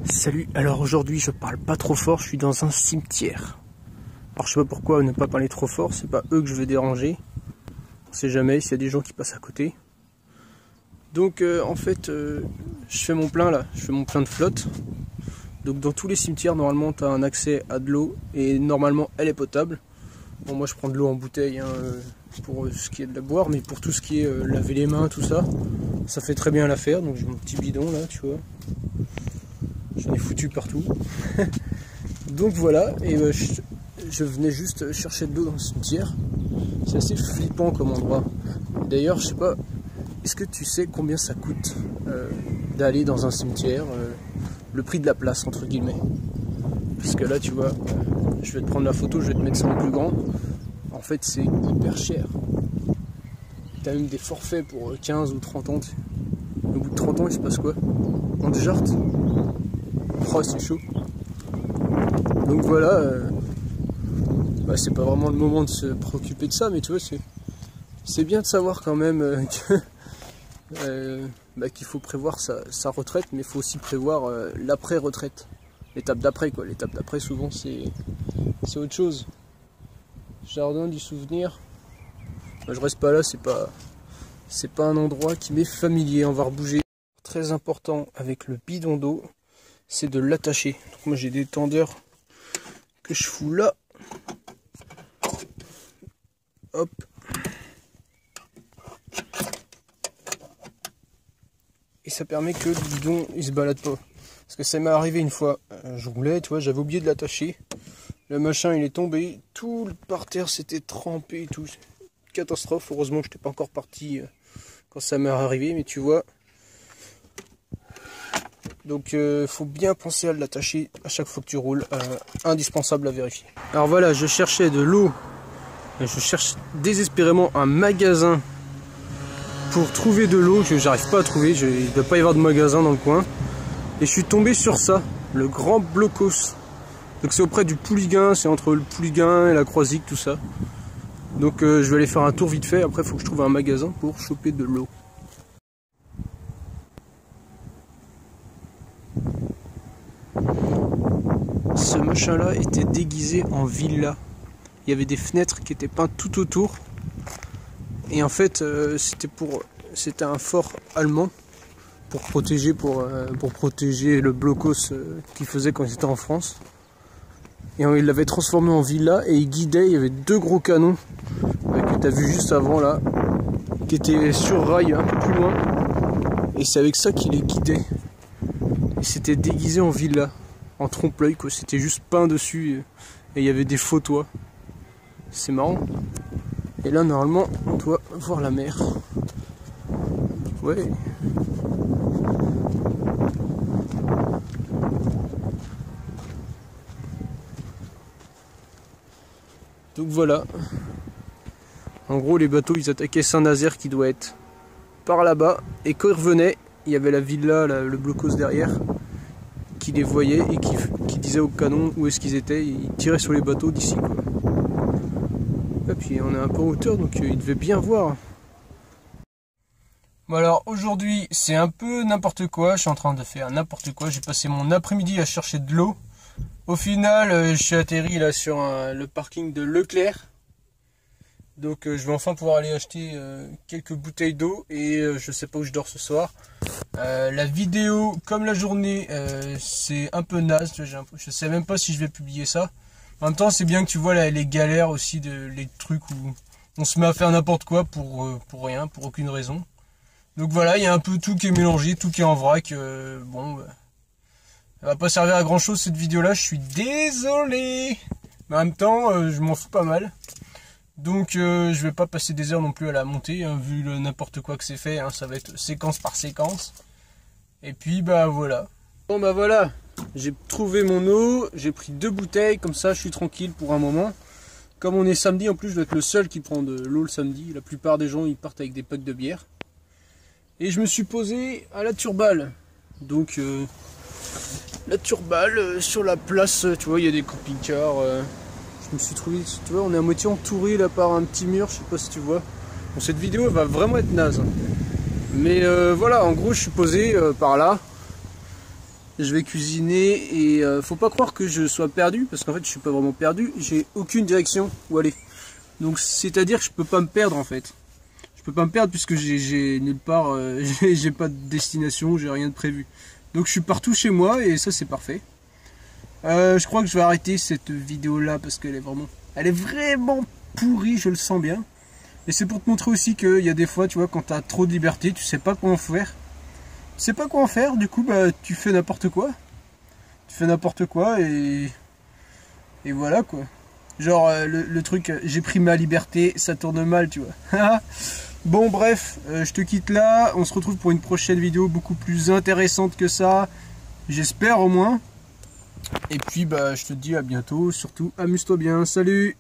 Salut, alors aujourd'hui je parle pas trop fort, je suis dans un cimetière. Alors je sais pas pourquoi ne pas parler trop fort, c'est pas eux que je vais déranger. On sait jamais s'il y a des gens qui passent à côté. Donc en fait je fais mon plein là, je fais mon plein de flotte. Donc dans tous les cimetières normalement tu as un accès à de l'eau et normalement elle est potable. Bon moi je prends de l'eau en bouteille hein, pour ce qui est de la boire, mais pour tout ce qui est laver les mains, tout ça, ça fait très bien l'affaire. Donc j'ai mon petit bidon là, tu vois. J'en ai foutu partout. Donc voilà, et je venais juste chercher de l'eau dans le cimetière. C'est assez flippant comme endroit. D'ailleurs, je sais pas, est-ce que tu sais combien ça coûte d'aller dans un cimetière, le prix de la place entre guillemets? Parce que là, tu vois, je vais te prendre la photo, je vais te mettre ça en plus grand. En fait, c'est hyper cher. T'as même des forfaits pour 15 ou 30 ans. Au bout de 30 ans, il se passe quoi? On te jarte. Oh, c'est chaud. Donc voilà, bah, c'est pas vraiment le moment de se préoccuper de ça, mais tu vois, c'est bien de savoir quand même qu'il faut prévoir sa retraite, mais il faut aussi prévoir l'après-retraite. L'étape d'après, quoi. L'étape d'après, souvent, c'est autre chose. Jardin du souvenir. Bah, je reste pas là, c'est pas un endroit qui m'est familier. On va rebouger. Très important avec le bidon d'eau, c'est de l'attacher. Donc moi j'ai des tendeurs que je fous là. Hop. Et ça permet que le bidon il se balade pas. Parce que ça m'est arrivé une fois, je roulais, tu vois, j'avais oublié de l'attacher. Le machin il est tombé, tout par terre s'était trempé et tout. Catastrophe, heureusement que je n'étais pas encore parti quand ça m'est arrivé, mais tu vois. Donc faut bien penser à l'attacher à chaque fois que tu roules, indispensable à vérifier. Alors voilà, je cherchais de l'eau, je cherche désespérément un magasin pour trouver de l'eau, que j'arrive pas à trouver, il ne doit pas y avoir de magasin dans le coin. Et je suis tombé sur ça, le Grand Blocos. Donc c'est auprès du Pouliguen, c'est entre le Pouliguen et la Croisic, tout ça. Donc je vais aller faire un tour vite fait, après il faut que je trouve un magasin pour choper de l'eau. Ce machin là était déguisé en villa. Il y avait des fenêtres qui étaient peintes tout autour. Et en fait c'était un fort allemand pour protéger le blocos qu'ils faisaient quand ils étaient en France. Et il l'avait transformé en villa et il guidait, il y avait deux gros canons que tu as vu juste avant là, qui étaient sur rail un peu plus loin. Et c'est avec ça qu'il les guidait. Et c'était déguisé en villa. En trompe-l'œil quoi, c'était juste peint dessus et il y avait des faux toits. C'est marrant. Et là normalement on doit voir la mer. Ouais. Donc voilà. En gros les bateaux ils attaquaient Saint-Nazaire qui doit être par là-bas. Et quand ils revenaient, il y avait la villa, le blocos derrière, qui les voyait et qui disait au canon où est-ce qu'ils étaient. Ils tiraient sur les bateaux d'ici quoi. Et puis on est un peu en hauteur donc ils devaient bien voir. Bon alors aujourd'hui c'est un peu n'importe quoi, je suis en train de faire n'importe quoi. J'ai passé mon après-midi à chercher de l'eau. Au final je suis atterri là sur le parking de Leclerc. Donc je vais enfin pouvoir aller acheter quelques bouteilles d'eau et je sais pas où je dors ce soir. La vidéo comme la journée c'est un peu naze, je sais même pas si je vais publier ça. En même temps c'est bien que tu vois là, les galères aussi, les trucs où on se met à faire n'importe quoi pour rien, pour aucune raison. Donc voilà, il y a un peu tout qui est mélangé, tout qui est en vrac. Bon, ça va pas servir à grand chose cette vidéo là, je suis désolé. Mais en même temps je m'en fous pas mal. Donc je vais pas passer des heures non plus à la monter, hein, vu le n'importe quoi que c'est fait, hein, ça va être séquence par séquence. Et puis bah voilà. Bon bah voilà, j'ai trouvé mon eau, j'ai pris 2 bouteilles, comme ça je suis tranquille pour un moment. Comme on est samedi en plus, je dois être le seul qui prend de l'eau le samedi, la plupart des gens ils partent avec des packs de bière. Et je me suis posé à la Turballe. Donc la Turballe sur la place, tu vois il y a des camping-cars. Je me suis trouvé, tu vois, on est à moitié entouré là par un petit mur, je sais pas si tu vois. Bon, cette vidéo va vraiment être naze. Mais voilà, en gros, je suis posé par là. Je vais cuisiner et faut pas croire que je sois perdu, parce qu'en fait je suis pas vraiment perdu, j'ai aucune direction où aller. Donc c'est à dire que je peux pas me perdre en fait. Je peux pas me perdre puisque j'ai nulle part, j'ai pas de destination, j'ai rien de prévu. Donc je suis partout chez moi et ça c'est parfait. Je crois que je vais arrêter cette vidéo là parce qu'elle est vraiment pourrie, je le sens bien. Et c'est pour te montrer aussi qu'il y a des fois, tu vois, quand tu as trop de liberté, tu sais pas quoi en faire. Tu sais pas quoi en faire, du coup, bah, tu fais n'importe quoi. Tu fais n'importe quoi et voilà quoi. Genre, le truc, j'ai pris ma liberté, ça tourne mal, tu vois. Bon, bref, je te quitte là. On se retrouve pour une prochaine vidéo beaucoup plus intéressante que ça. J'espère au moins. Et puis, bah, je te dis à bientôt. Surtout, amuse-toi bien. Salut!